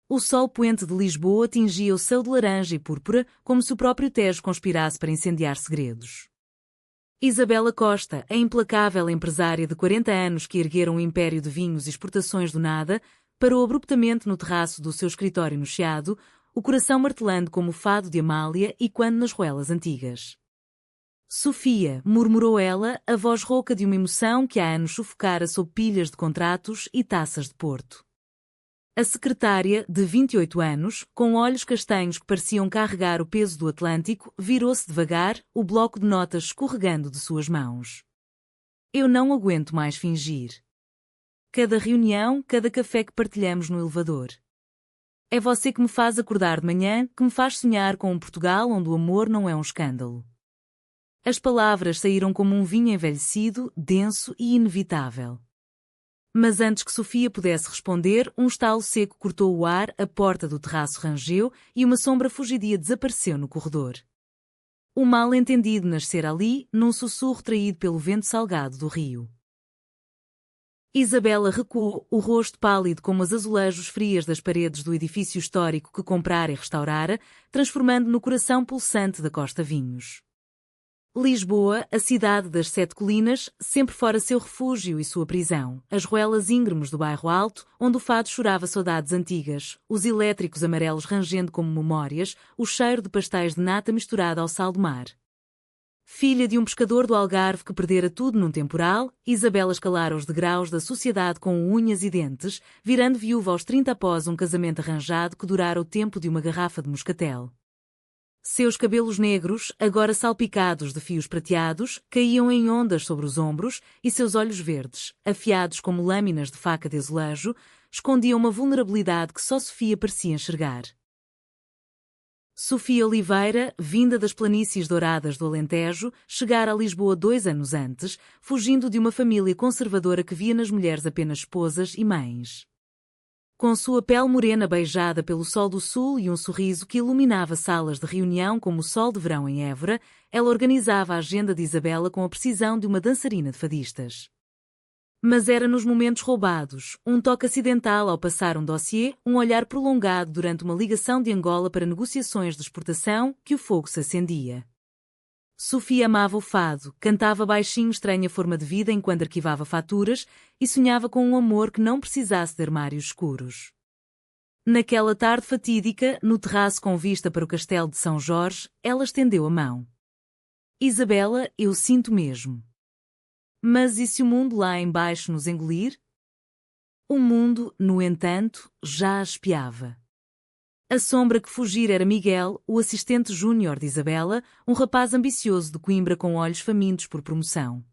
O sol poente de Lisboa tingia o céu de laranja e púrpura, como se o próprio Tejo conspirasse para incendiar segredos. Isabela Costa, a implacável empresária de 40 anos que erguera um império de vinhos e exportações do nada, parou abruptamente no terraço do seu escritório no Chiado, o coração martelando como o fado de Amália e quando nas ruelas antigas. Sofia, murmurou ela, a voz rouca de uma emoção que há anos sufocara sob pilhas de contratos e taças de Porto. A secretária, de 28 anos, com olhos castanhos que pareciam carregar o peso do Atlântico, virou-se devagar, o bloco de notas escorregando de suas mãos. Eu não aguento mais fingir. Cada reunião, cada café que partilhamos no elevador. É você que me faz acordar de manhã, que me faz sonhar com um Portugal onde o amor não é um escândalo. As palavras saíram como um vinho envelhecido, denso e inevitável. Mas antes que Sofia pudesse responder, um estalo seco cortou o ar, a porta do terraço rangeu e uma sombra fugidia desapareceu no corredor. O mal-entendido nascera ali, num sussurro traído pelo vento salgado do rio. Isabela recuou, o rosto pálido como as azulejos frias das paredes do edifício histórico que comprara e restaurara, transformando no coração pulsante da Costa Vinhos. Lisboa, a cidade das sete colinas, sempre fora seu refúgio e sua prisão, as ruelas íngremes do bairro Alto, onde o fado chorava saudades antigas, os elétricos amarelos rangendo como memórias, o cheiro de pastéis de nata misturado ao sal do mar. Filha de um pescador do Algarve que perdera tudo num temporal, Isabela escalara os degraus da sociedade com unhas e dentes, virando viúva aos 30 após um casamento arranjado que durara o tempo de uma garrafa de moscatel. Seus cabelos negros, agora salpicados de fios prateados, caíam em ondas sobre os ombros e seus olhos verdes, afiados como lâminas de faca de azulejo, escondiam uma vulnerabilidade que só Sofia parecia enxergar. Sofia Oliveira, vinda das planícies douradas do Alentejo, chegara a Lisboa 2 anos antes, fugindo de uma família conservadora que via nas mulheres apenas esposas e mães. Com sua pele morena beijada pelo sol do sul e um sorriso que iluminava salas de reunião como o sol de verão em Évora, ela organizava a agenda de Isabela com a precisão de uma dançarina de fadistas. Mas era nos momentos roubados, um toque acidental ao passar um dossiê, um olhar prolongado durante uma ligação de Angola para negociações de exportação, que o fogo se acendia. Sofia amava o fado, cantava baixinho estranha forma de vida enquanto arquivava faturas e sonhava com um amor que não precisasse de armários escuros. Naquela tarde fatídica, no terraço com vista para o castelo de São Jorge, ela estendeu a mão. Isabela, eu sinto mesmo. Mas e se o mundo lá embaixo nos engolir? O mundo, no entanto, já a espiava. A sombra que fugira era Miguel, o assistente júnior de Isabela, um rapaz ambicioso de Coimbra com olhos famintos por promoção.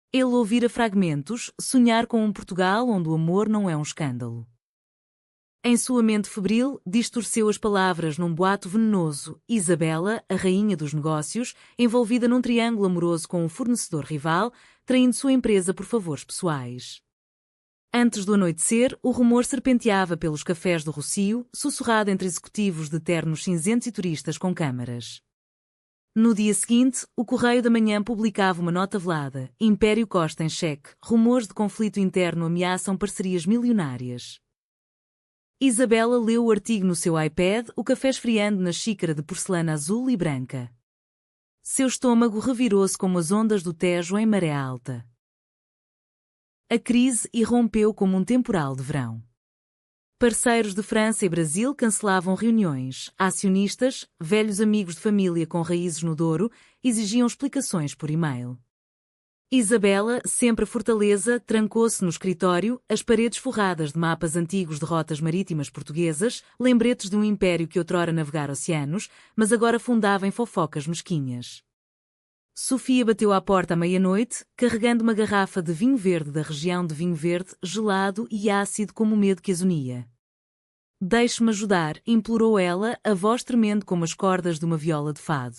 Ele ouvira fragmentos, sonhar com um Portugal onde o amor não é um escândalo. Em sua mente febril, distorceu as palavras num boato venenoso. Isabela, a rainha dos negócios, envolvida num triângulo amoroso com um fornecedor rival, traindo sua empresa por favores pessoais. Antes do anoitecer, o rumor serpenteava pelos cafés do Rocio, sussurrado entre executivos de ternos cinzentos e turistas com câmaras. No dia seguinte, o Correio da Manhã publicava uma nota velada: Império Costa em cheque, rumores de conflito interno ameaçam parcerias milionárias. Isabela leu o artigo no seu iPad, o café esfriando na xícara de porcelana azul e branca. Seu estômago revirou-se como as ondas do Tejo em maré alta. A crise irrompeu como um temporal de verão. Parceiros de França e Brasil cancelavam reuniões, acionistas, velhos amigos de família com raízes no Douro, exigiam explicações por e-mail. Isabela, sempre fortaleza, trancou-se no escritório, as paredes forradas de mapas antigos de rotas marítimas portuguesas, lembretes de um império que outrora navegara oceanos, mas agora fundava em fofocas mesquinhas. Sofia bateu à porta à meia-noite, carregando uma garrafa de vinho verde da região de vinho verde, gelado e ácido como o medo que as unia. Deixe-me ajudar, implorou ela, a voz tremendo como as cordas de uma viola de fado.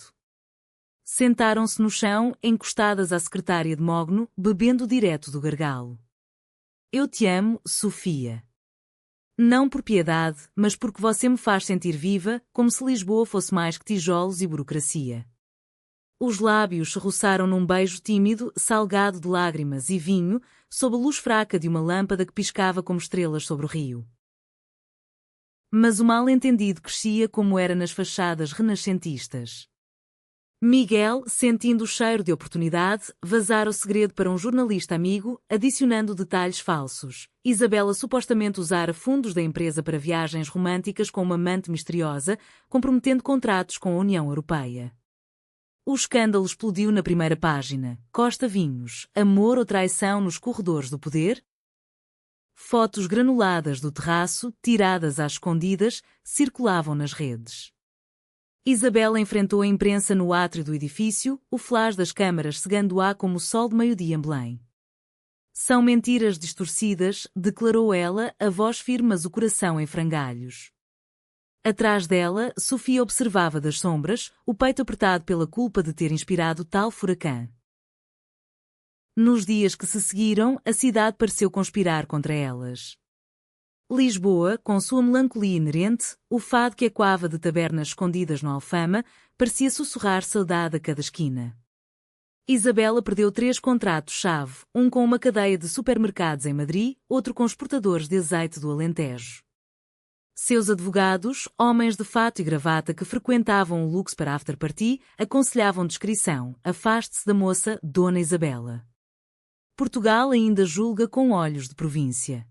Sentaram-se no chão, encostadas à secretária de mogno, bebendo direto do gargalo. Eu te amo, Sofia. Não por piedade, mas porque você me faz sentir viva, como se Lisboa fosse mais que tijolos e burocracia. Os lábios se roçaram num beijo tímido, salgado de lágrimas e vinho, sob a luz fraca de uma lâmpada que piscava como estrelas sobre o rio. Mas o mal-entendido crescia como era nas fachadas renascentistas. Miguel, sentindo o cheiro de oportunidade, vazara o segredo para um jornalista amigo, adicionando detalhes falsos. Isabela supostamente usara fundos da empresa para viagens românticas com uma amante misteriosa, comprometendo contratos com a União Europeia. O escândalo explodiu na primeira página. Costa Vinhos, amor ou traição nos corredores do poder? Fotos granuladas do terraço, tiradas às escondidas, circulavam nas redes. Isabela enfrentou a imprensa no átrio do edifício, o flash das câmaras cegando-a como o sol de meio-dia em Belém. São mentiras distorcidas, declarou ela, a voz firme mas o coração em frangalhos. Atrás dela, Sofia observava das sombras, o peito apertado pela culpa de ter inspirado tal furacão. Nos dias que se seguiram, a cidade pareceu conspirar contra elas. Lisboa, com sua melancolia inerente, o fado que ecoava de tabernas escondidas no Alfama, parecia sussurrar saudade a cada esquina. Isabela perdeu 3 contratos-chave, um com uma cadeia de supermercados em Madrid, outro com exportadores de azeite do Alentejo. Seus advogados, homens de fato e gravata que frequentavam o Lux para after-party, aconselhavam discrição, afaste-se da moça, Dona Isabela. Portugal ainda julga com olhos de província.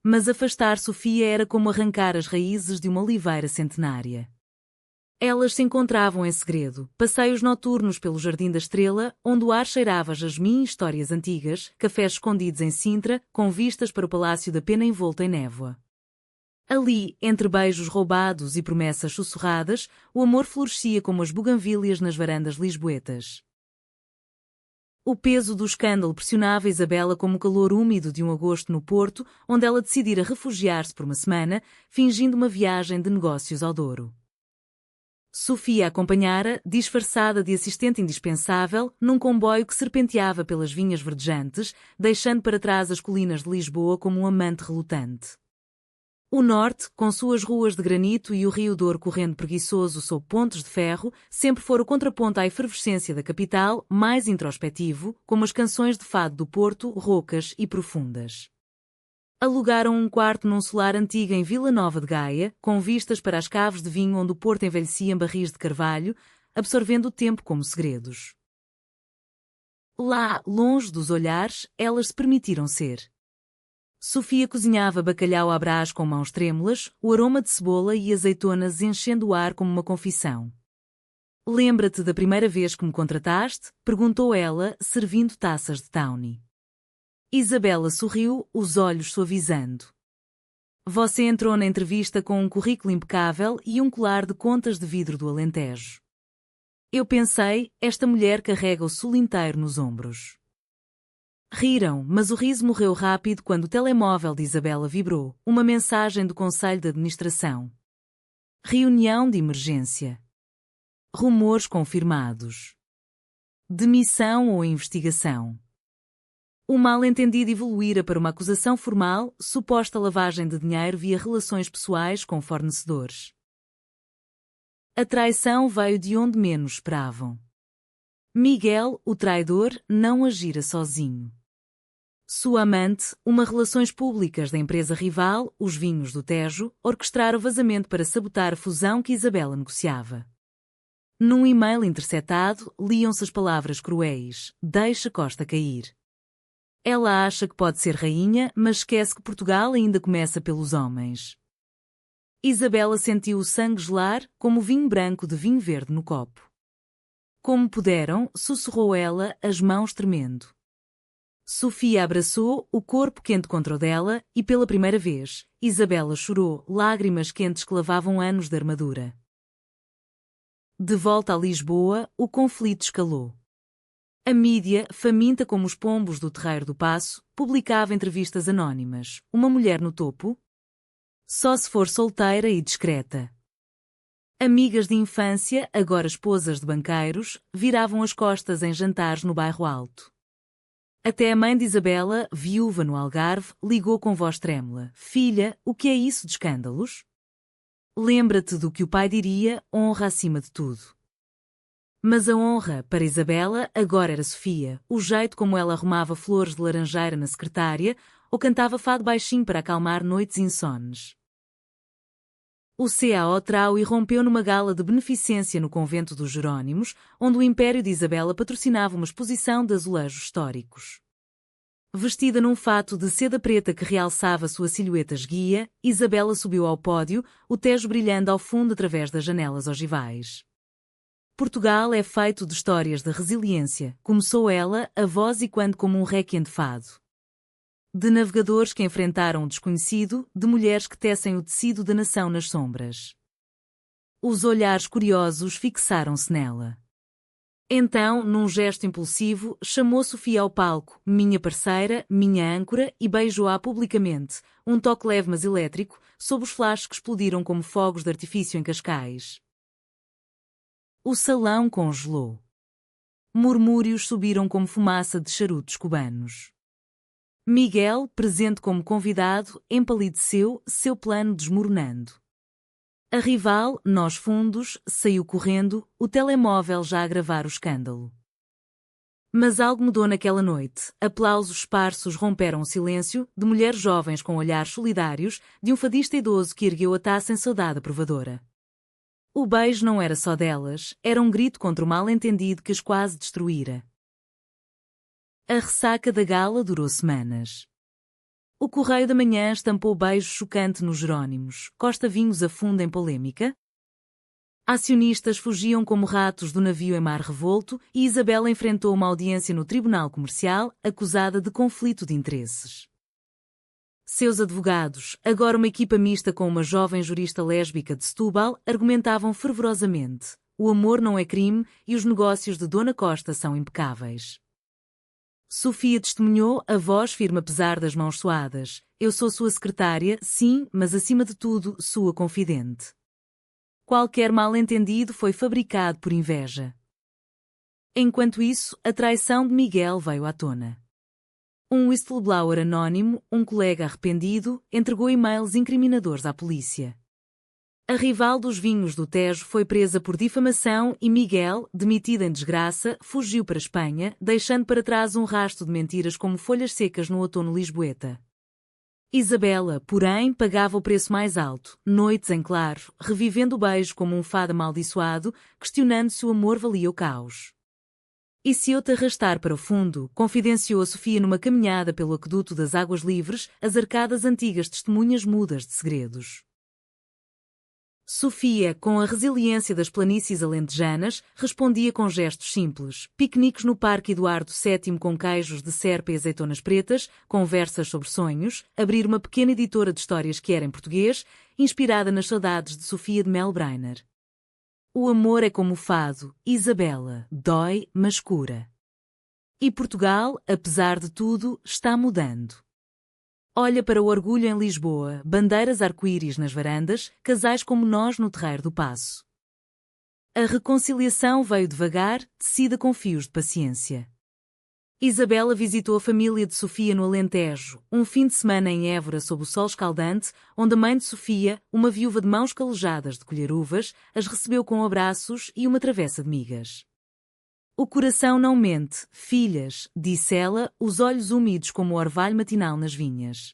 Mas afastar Sofia era como arrancar as raízes de uma oliveira centenária. Elas se encontravam em segredo, passeios noturnos pelo Jardim da Estrela, onde o ar cheirava a jasmim e histórias antigas, cafés escondidos em Sintra, com vistas para o Palácio da Pena envolto em névoa. Ali, entre beijos roubados e promessas sussurradas, o amor florescia como as buganvílias nas varandas lisboetas. O peso do escândalo pressionava Isabela como o calor úmido de um agosto no Porto, onde ela decidira refugiar-se por uma semana, fingindo uma viagem de negócios ao Douro. Sofia acompanhara, disfarçada de assistente indispensável, num comboio que serpenteava pelas vinhas verdejantes, deixando para trás as colinas de Lisboa como um amante relutante. O norte, com suas ruas de granito e o Rio Douro correndo preguiçoso sob pontes de ferro, sempre fora o contraponto à efervescência da capital, mais introspectivo, como as canções de fado do Porto, roucas e profundas. Alugaram um quarto num solar antigo em Vila Nova de Gaia, com vistas para as caves de vinho onde o Porto envelhecia em barris de carvalho, absorvendo o tempo como segredos. Lá, longe dos olhares, elas se permitiram ser. Sofia cozinhava bacalhau à brás com mãos trêmulas, o aroma de cebola e azeitonas enchendo o ar como uma confissão. Lembra-te da primeira vez que me contrataste? Perguntou ela, servindo taças de tawny. Isabela sorriu, os olhos suavizando. Você entrou na entrevista com um currículo impecável e um colar de contas de vidro do Alentejo. Eu pensei, esta mulher carrega o sul inteiro nos ombros. Riram, mas o riso morreu rápido quando o telemóvel de Isabela vibrou, uma mensagem do Conselho de Administração. Reunião de emergência. Rumores confirmados. Demissão ou investigação. O mal-entendido evoluíra para uma acusação formal, suposta lavagem de dinheiro via relações pessoais com fornecedores. A traição veio de onde menos esperavam. Miguel, o traidor, não agira sozinho. Sua amante, uma relações públicas da empresa rival, os Vinhos do Tejo, orquestrara o vazamento para sabotar a fusão que Isabela negociava. Num e-mail interceptado, liam-se as palavras cruéis: deixa Costa cair. Ela acha que pode ser rainha, mas esquece que Portugal ainda começa pelos homens. Isabela sentiu o sangue gelar, como vinho branco de vinho verde no copo. Como puderam, sussurrou ela, as mãos tremendo. Sofia abraçou, o corpo quente contra o dela, e pela primeira vez, Isabela chorou, lágrimas quentes que lavavam anos de armadura. De volta a Lisboa, o conflito escalou. A mídia, faminta como os pombos do terreiro do Paço, publicava entrevistas anónimas. Uma mulher no topo? Só se for solteira e discreta. Amigas de infância, agora esposas de banqueiros, viravam as costas em jantares no bairro Alto. Até a mãe de Isabela, viúva no Algarve, ligou com voz trêmula: filha, o que é isso de escândalos? Lembra-te do que o pai diria, honra acima de tudo. Mas a honra, para Isabela, agora era Sofia, o jeito como ela arrumava flores de laranjeira na secretária, ou cantava fado baixinho para acalmar noites insones. O CAO trau irrompeu numa gala de beneficência no convento dos Jerónimos, onde o Império de Isabela patrocinava uma exposição de azulejos históricos. Vestida num fato de seda preta que realçava sua silhueta esguia, Isabela subiu ao pódio, o Tejo brilhando ao fundo através das janelas ogivais. Portugal é feito de histórias de resiliência, começou ela, a voz e quando como um réquiem de fado. De navegadores que enfrentaram o desconhecido, de mulheres que tecem o tecido da nação nas sombras. Os olhares curiosos fixaram-se nela. Então, num gesto impulsivo, chamou Sofia ao palco, minha parceira, minha âncora, e beijou-a publicamente, um toque leve mas elétrico, sob os flashes que explodiram como fogos de artifício em Cascais. O salão congelou. Murmúrios subiram como fumaça de charutos cubanos. Miguel, presente como convidado, empalideceu, seu plano desmoronando. A rival, nós fundos, saiu correndo, o telemóvel já a gravar o escândalo. Mas algo mudou naquela noite. Aplausos esparsos romperam o silêncio, de mulheres jovens com olhares solidários, de um fadista idoso que ergueu a taça em saudade provadora. O beijo não era só delas, era um grito contra o mal-entendido que as quase destruíra. A ressaca da gala durou semanas. O Correio da Manhã estampou beijo chocante nos Jerónimos, Costa Vinhos afunda em polêmica. Acionistas fugiam como ratos do navio em mar revolto e Isabela enfrentou uma audiência no Tribunal Comercial, acusada de conflito de interesses. Seus advogados, agora uma equipa mista com uma jovem jurista lésbica de Setúbal, argumentavam fervorosamente: o amor não é crime e os negócios de Dona Costa são impecáveis. Sofia testemunhou, a voz firme apesar das mãos suadas: eu sou sua secretária, sim, mas acima de tudo, sua confidente. Qualquer mal-entendido foi fabricado por inveja. Enquanto isso, a traição de Miguel veio à tona. Um whistleblower anónimo, um colega arrependido, entregou e-mails incriminadores à polícia. A rival dos vinhos do Tejo foi presa por difamação e Miguel, demitido em desgraça, fugiu para a Espanha, deixando para trás um rasto de mentiras como folhas secas no outono lisboeta. Isabela, porém, pagava o preço mais alto, noites em claro, revivendo o beijo como um fado amaldiçoado, questionando se o amor valia o caos. E se eu te arrastar para o fundo, confidenciou a Sofia numa caminhada pelo aqueduto das águas livres, as arcadas antigas testemunhas mudas de segredos. Sofia, com a resiliência das planícies alentejanas, respondia com gestos simples, piqueniques no Parque Eduardo VII com queijos de serpa e azeitonas pretas, conversas sobre sonhos, abrir uma pequena editora de histórias que era em português, inspirada nas saudades de Sofia de Mel Brainer. O amor é como o fado, Isabela, dói, mas cura. E Portugal, apesar de tudo, está mudando. Olha para o orgulho em Lisboa, bandeiras arco-íris nas varandas, casais como nós no Terreiro do Paço. A reconciliação veio devagar, tecida com fios de paciência. Isabela visitou a família de Sofia no Alentejo, um fim de semana em Évora sob o sol escaldante, onde a mãe de Sofia, uma viúva de mãos calejadas de colher uvas, as recebeu com abraços e uma travessa de migas. O coração não mente, filhas, disse ela, os olhos úmidos como o orvalho matinal nas vinhas.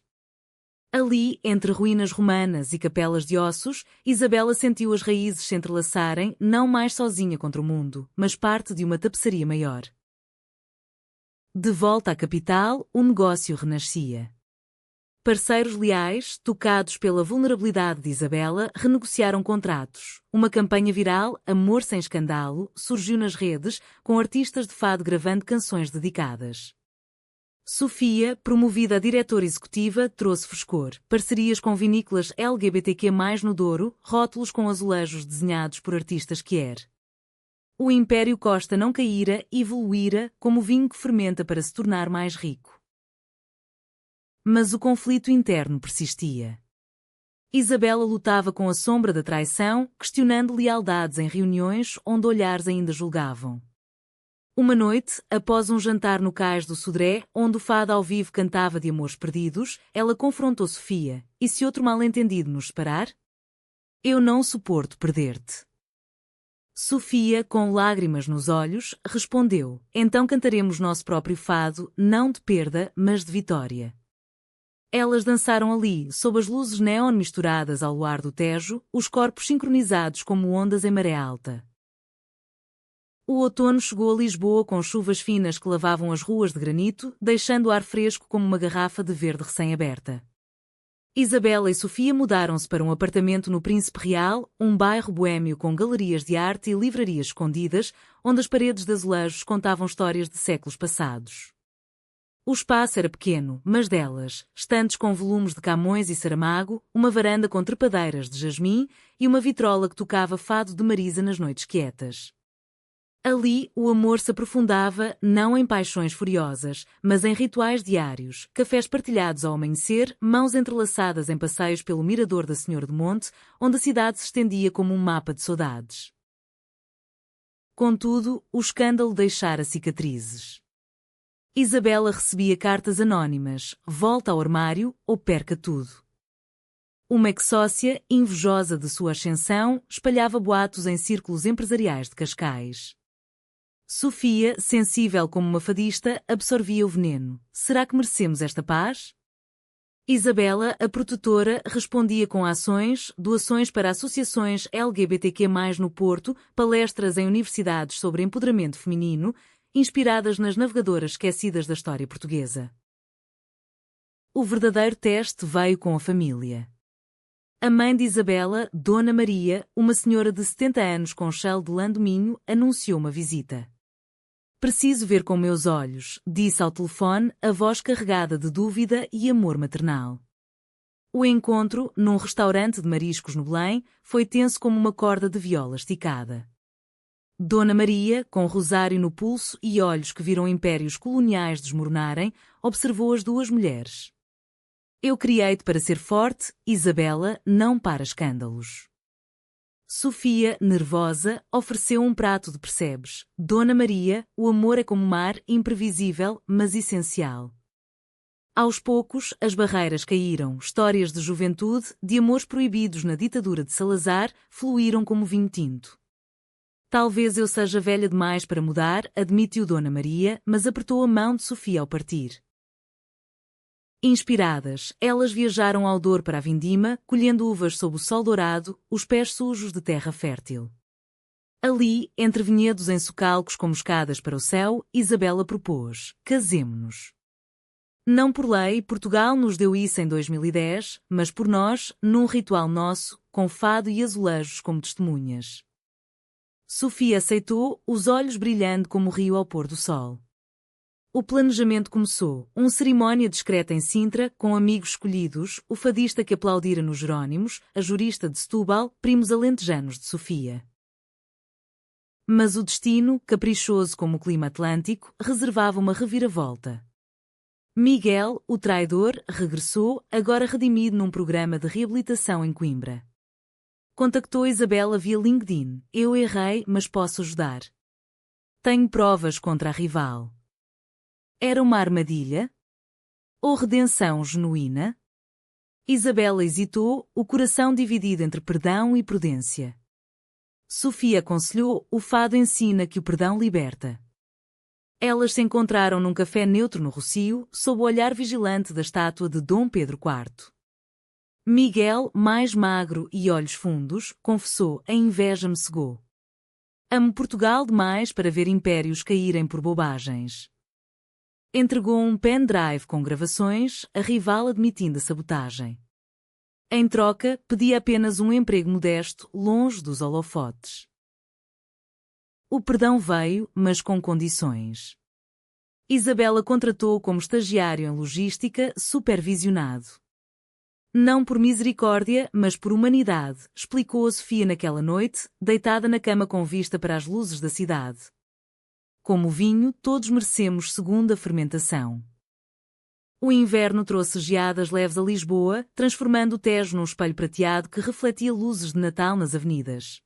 Ali, entre ruínas romanas e capelas de ossos, Isabela sentiu as raízes se entrelaçarem, não mais sozinha contra o mundo, mas parte de uma tapeçaria maior. De volta à capital, o negócio renascia. Parceiros leais, tocados pela vulnerabilidade de Isabela, renegociaram contratos. Uma campanha viral, Amor Sem Escandalo, surgiu nas redes, com artistas de fado gravando canções dedicadas. Sofia, promovida a diretora executiva, trouxe frescor. Parcerias com vinícolas LGBTQ+, no Douro, rótulos com azulejos desenhados por artistas queer. O Império Costa não caíra, evoluíra, como vinho que fermenta para se tornar mais rico. Mas o conflito interno persistia. Isabela lutava com a sombra da traição, questionando lealdades em reuniões onde olhares ainda julgavam. Uma noite, após um jantar no Cais do Sodré, onde o fado ao vivo cantava de amores perdidos, ela confrontou Sofia. E se outro mal-entendido nos separar? Eu não suporto perder-te. Sofia, com lágrimas nos olhos, respondeu: então cantaremos nosso próprio fado, não de perda, mas de vitória. Elas dançaram ali, sob as luzes néon misturadas ao luar do Tejo, os corpos sincronizados como ondas em maré alta. O outono chegou a Lisboa com chuvas finas que lavavam as ruas de granito, deixando o ar fresco como uma garrafa de verde recém-aberta. Isabela e Sofia mudaram-se para um apartamento no Príncipe Real, um bairro boêmio com galerias de arte e livrarias escondidas, onde as paredes de azulejos contavam histórias de séculos passados. O espaço era pequeno, mas delas, estantes com volumes de Camões e Saramago, uma varanda com trepadeiras de jasmim e uma vitrola que tocava fado de Marisa nas noites quietas. Ali, o amor se aprofundava não em paixões furiosas, mas em rituais diários, cafés partilhados ao amanhecer, mãos entrelaçadas em passeios pelo mirador da Senhor de Monte, onde a cidade se estendia como um mapa de saudades. Contudo, o escândalo deixara cicatrizes. Isabela recebia cartas anónimas, volta ao armário ou perca tudo. Uma ex-sócia, invejosa de sua ascensão, espalhava boatos em círculos empresariais de Cascais. Sofia, sensível como uma fadista, absorvia o veneno. Será que merecemos esta paz? Isabela, a protetora, respondia com ações, doações para associações LGBTQ+, no Porto, palestras em universidades sobre empoderamento feminino, inspiradas nas navegadoras esquecidas da história portuguesa. O verdadeiro teste veio com a família. A mãe de Isabela, Dona Maria, uma senhora de 70 anos com chale de lã do Minho, anunciou uma visita. Preciso ver com meus olhos, disse ao telefone, a voz carregada de dúvida e amor maternal. O encontro, num restaurante de mariscos no Belém, foi tenso como uma corda de viola esticada. Dona Maria, com rosário no pulso e olhos que viram impérios coloniais desmoronarem, observou as duas mulheres. Eu criei-te para ser forte, Isabela, não para escândalos. Sofia, nervosa, ofereceu um prato de percebes. Dona Maria, o amor é como o mar, imprevisível, mas essencial. Aos poucos, as barreiras caíram, histórias de juventude, de amores proibidos na ditadura de Salazar, fluíram como vinho tinto. Talvez eu seja velha demais para mudar, admitiu Dona Maria, mas apertou a mão de Sofia ao partir. Inspiradas, elas viajaram ao Douro para a vindima, colhendo uvas sob o sol dourado, os pés sujos de terra fértil. Ali, entre vinhedos em socalcos como escadas para o céu, Isabela propôs: casemo-nos. Não por lei, Portugal nos deu isso em 2010, mas por nós, num ritual nosso, com fado e azulejos como testemunhas. Sofia aceitou, os olhos brilhando como o rio ao pôr do sol. O planejamento começou, uma cerimónia discreta em Sintra, com amigos escolhidos, o fadista que aplaudira nos Jerónimos, a jurista de Setúbal, primos alentejanos de Sofia. Mas o destino, caprichoso como o clima atlântico, reservava uma reviravolta. Miguel, o traidor, regressou, agora redimido num programa de reabilitação em Coimbra. Contactou Isabela via LinkedIn. Eu errei, mas posso ajudar. Tenho provas contra a rival. Era uma armadilha? Ou redenção genuína? Isabela hesitou, o coração dividido entre perdão e prudência. Sofia aconselhou, o fado ensina que o perdão liberta. Elas se encontraram num café neutro no Rossio, sob o olhar vigilante da estátua de Dom Pedro IV. Miguel, mais magro e olhos fundos, confessou, a inveja me cegou. Amo Portugal demais para ver impérios caírem por bobagens. Entregou um pendrive com gravações, a rival admitindo a sabotagem. Em troca, pedia apenas um emprego modesto, longe dos holofotes. O perdão veio, mas com condições. Isabela contratou como estagiário em logística, supervisionado. Não por misericórdia, mas por humanidade, explicou a Sofia naquela noite, deitada na cama com vista para as luzes da cidade. Como o vinho, todos merecemos segunda fermentação. O inverno trouxe geadas leves a Lisboa, transformando o Tejo num espelho prateado que refletia luzes de Natal nas avenidas.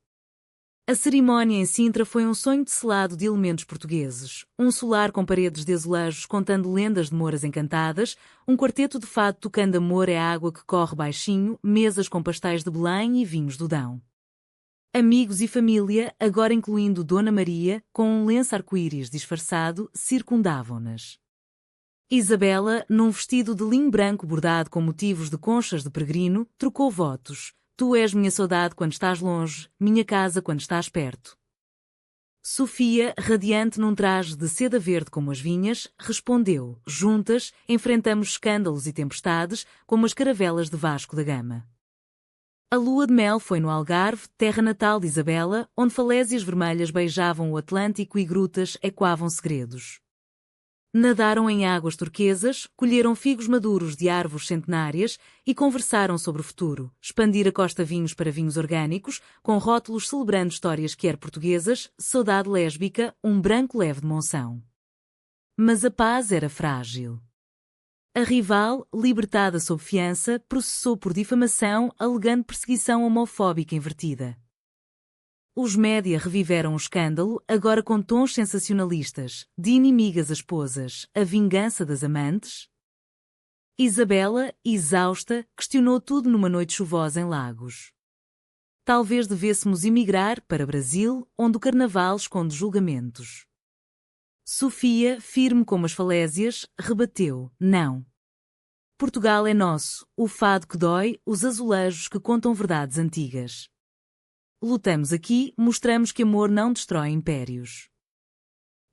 A cerimónia em Sintra foi um sonho tecelado de elementos portugueses, um solar com paredes de azulejos contando lendas de moras encantadas, um quarteto de fado tocando amor é a água que corre baixinho, mesas com pastéis de Belém e vinhos do Dão. Amigos e família, agora incluindo Dona Maria, com um lenço arco-íris disfarçado, circundavam-nas. Isabela, num vestido de linho branco bordado com motivos de conchas de peregrino, trocou votos. Tu és minha saudade quando estás longe, minha casa quando estás perto. Sofia, radiante num traje de seda verde como as vinhas, respondeu: juntas, enfrentamos escândalos e tempestades, como as caravelas de Vasco da Gama. A lua de mel foi no Algarve, terra natal de Isabela, onde falésias vermelhas beijavam o Atlântico e grutas ecoavam segredos. Nadaram em águas turquesas, colheram figos maduros de árvores centenárias e conversaram sobre o futuro. Expandir a Costa Vinhos para vinhos orgânicos, com rótulos celebrando histórias quer portuguesas, saudade lésbica, um branco leve de Monção. Mas a paz era frágil. A rival, libertada sob fiança, processou por difamação, alegando perseguição homofóbica invertida. Os média reviveram o escândalo, agora com tons sensacionalistas, de inimigas as esposas, a vingança das amantes. Isabela, exausta, questionou tudo numa noite chuvosa em Lagos. Talvez devêssemos emigrar para Brasil, onde o carnaval esconde julgamentos. Sofia, firme como as falésias, rebateu: não. Portugal é nosso, o fado que dói, os azulejos que contam verdades antigas. Lutamos aqui, mostramos que amor não destrói impérios.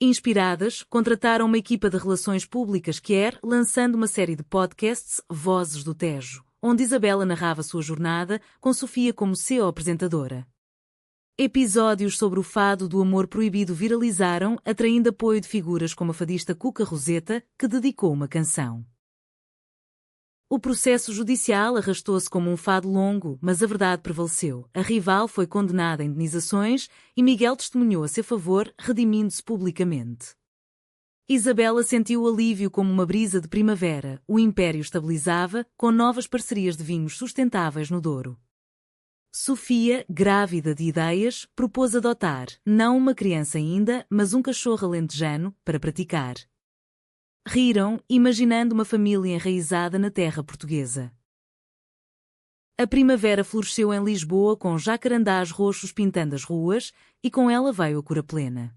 Inspiradas, contrataram uma equipa de relações públicas lançando uma série de podcasts, Vozes do Tejo, onde Isabela narrava sua jornada, com Sofia como CEO-apresentadora. Episódios sobre o fado do amor proibido viralizaram, atraindo apoio de figuras como a fadista Cuca Roseta, que dedicou uma canção. O processo judicial arrastou-se como um fado longo, mas a verdade prevaleceu. A rival foi condenada a indenizações e Miguel testemunhou a seu favor, redimindo-se publicamente. Isabela sentiu alívio como uma brisa de primavera. O império estabilizava, com novas parcerias de vinhos sustentáveis no Douro. Sofia, grávida de ideias, propôs adotar, não uma criança ainda, mas um cachorro alentejano, para praticar. Riram, imaginando uma família enraizada na terra portuguesa. A primavera floresceu em Lisboa com jacarandás roxos pintando as ruas, e com ela veio a cura plena.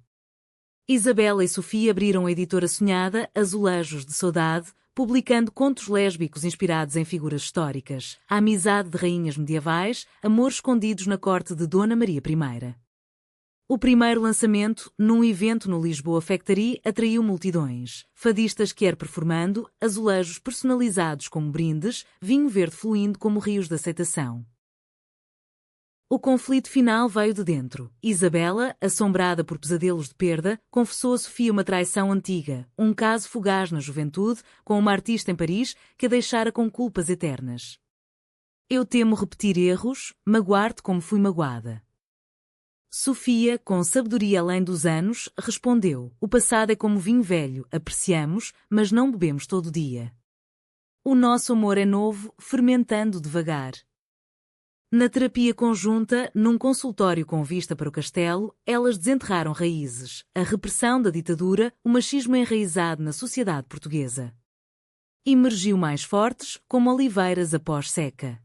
Isabela e Sofia abriram a editora sonhada Azulejos de Saudade, publicando contos lésbicos inspirados em figuras históricas, a amizade de rainhas medievais, amores escondidos na corte de Dona Maria I. O primeiro lançamento, num evento no Lisboa Factory, atraiu multidões. Fadistas performando, azulejos personalizados como brindes, vinho verde fluindo como rios de aceitação. O conflito final veio de dentro. Isabela, assombrada por pesadelos de perda, confessou a Sofia uma traição antiga, um caso fugaz na juventude, com uma artista em Paris que a deixara com culpas eternas. Eu temo repetir erros, magoar-te como fui magoada. Sofia, com sabedoria além dos anos, respondeu: o passado é como vinho velho, apreciamos, mas não bebemos todo dia. O nosso amor é novo, fermentando devagar. Na terapia conjunta, num consultório com vista para o castelo, elas desenterraram raízes, a repressão da ditadura, o machismo enraizado na sociedade portuguesa. Emergiu mais fortes, como oliveiras após seca.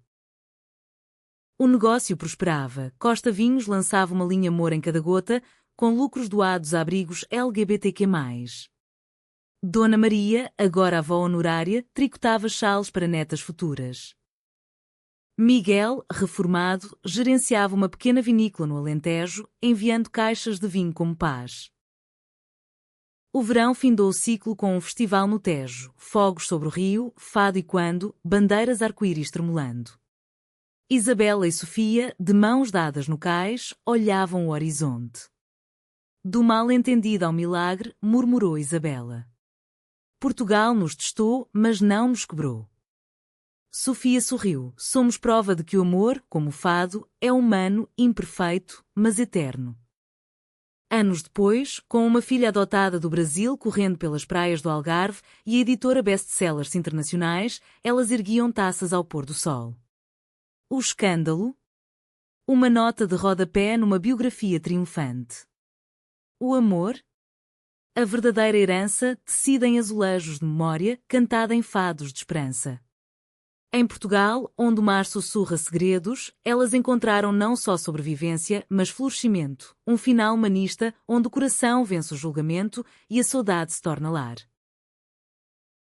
O negócio prosperava. Costa Vinhos lançava uma linha Amor em cada gota, com lucros doados a abrigos LGBTQ+. Dona Maria, agora avó honorária, tricotava chales para netas futuras. Miguel, reformado, gerenciava uma pequena vinícola no Alentejo, enviando caixas de vinho como paz. O verão findou o ciclo com um festival no Tejo, fogos sobre o rio, fado e quando, bandeiras arco-íris tremulando. Isabela e Sofia, de mãos dadas no cais, olhavam o horizonte. Do mal-entendido ao milagre, murmurou Isabela. Portugal nos testou, mas não nos quebrou. Sofia sorriu. Somos prova de que o amor, como o fado, é humano, imperfeito, mas eterno. Anos depois, com uma filha adotada do Brasil correndo pelas praias do Algarve e a editora best-sellers internacionais, elas erguiam taças ao pôr do sol. O escândalo? Uma nota de rodapé numa biografia triunfante. O amor? A verdadeira herança, tecida em azulejos de memória, cantada em fados de esperança. Em Portugal, onde o mar sussurra segredos, elas encontraram não só sobrevivência, mas florescimento, um final humanista onde o coração vence o julgamento e a saudade se torna lar.